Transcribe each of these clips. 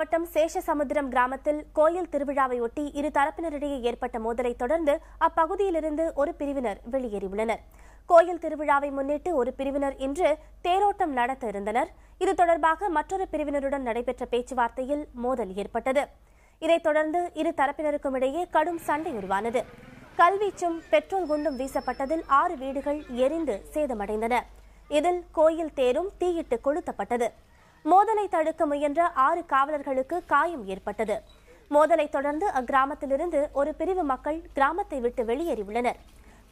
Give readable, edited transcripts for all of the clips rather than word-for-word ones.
மாவட்டம் சேஷசமுத்திரம் கிராமத்தில் கோயில் திருவிழாவையொட்டி இரு தரப்பினரிடையே ஏற்பட்ட மோதலை தொடர்ந்து அப்பகுதியிலிருந்து ஒரு பிரிவினர் வெளியேறியுள்ளனர். கோயில் திருவிழாவை முன்னிட்டு ஒரு பிரிவினர் இன்று தேரோட்டம் நடத்த இருந்தனர். இது தொடர்பாக மற்றொரு பிரிவினருடன் நடைபெற்ற பேச்சுவார்த்தையில் மோதல் ஏற்பட்டது. இதைத் தொடர்ந்து இரு தரப்பினருக்கும் இடையே கடும் சண்டை உருவானது. கல்வீச்சும் பெட்ரோல் குண்டும் வீசப்பட்டதில் 6 வீடுகள் எரிந்து சேதமடைந்தன. இதில் கோயில் தேரும் தீயிட்டு கொளுத்தப்பட்டது. மோதலை தடுக்க முயன்ற 6 காவலர்களுக்கு காயம் ஏற்பட்டது. மோதலை தொடர்ந்து அக்கிராமத்திலிருந்து ஒரு பிரிவு மக்கள் கிராமத்தை விட்டு வெளியேறியுள்ளனர்.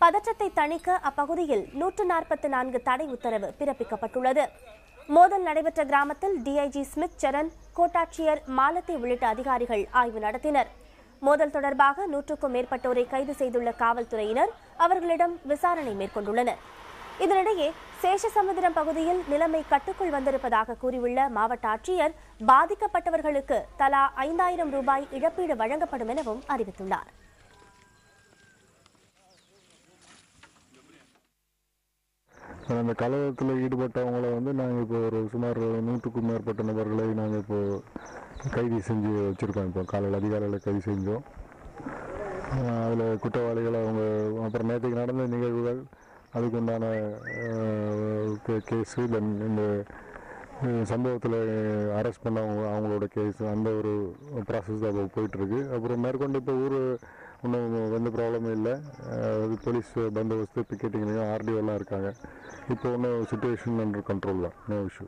பதற்றத்தை தணிக்க அப்பகுதியில் 144 தடை உத்தரவு பிறப்பிக்கப்பட்டுள்ளது. மோதல் நடைபெற்ற கிராமத்தில் டிஐஜி ஸ்மித் சரண், கோட்டாட்சியர் மாலத்தி உள்ளிட்ட அதிகாரிகள் ஆய்வு நடத்தினர். மோதல் தொடர்பாக 100க்கும் மேற்பட்டோரை கைது செய்துள்ள காவல்துறையினர் அவர்களிடம் விசாரணை மேற்கொண்டுள்ளனர். இதனிடையே சேஷசமுத்திரம் பகுதியில் நிலைமை கட்டுக்குள் வந்திருப்பதாக கூறியுள்ள மாவட்ட ஆட்சியர், பாதிக்கப்பட்டவர்களுக்கு தலா 5000 ரூபாய் இழப்பீடு வழங்கப்படும் எனவும் அறிவித்துள்ளார். அந்த கலவரத்தில் ஈடுபட்டவங்களை நாங்கள் இப்போ ஒரு சுமார் 100க்கும் மேற்பட்ட நபர்களை நாங்கள் இப்போ கைது செஞ்சு வச்சுருக்கோம். இப்போ காலையில் அதிகாலையில் கைது செஞ்சோம். அதில் குற்றவாளிகள் அவங்க அப்புறம் நேற்றுக்கு நடந்த நிகழ்வுகள் அதுக்குண்டான கேஸு, இந்த சம்பவத்தில் அரெஸ்ட் பண்ணவங்க அவங்களோட கேஸ், அந்த ஒரு ப்ராசஸ் தான் போயிட்டுருக்கு. அப்புறம் மேற்கொண்டு இப்போ இன்னும் எந்த ப்ராப்ளமும் இல்லை. போலீஸ் பந்தோபஸ்து, பிக்கெட்டிங்லேயும் ஆர்டிஓலாம் இருக்காங்க. இப்போ ஒன்றும் சுச்சுவேஷன் அண்டர் கண்ட்ரோல் தான், நோ இஷ்யூ.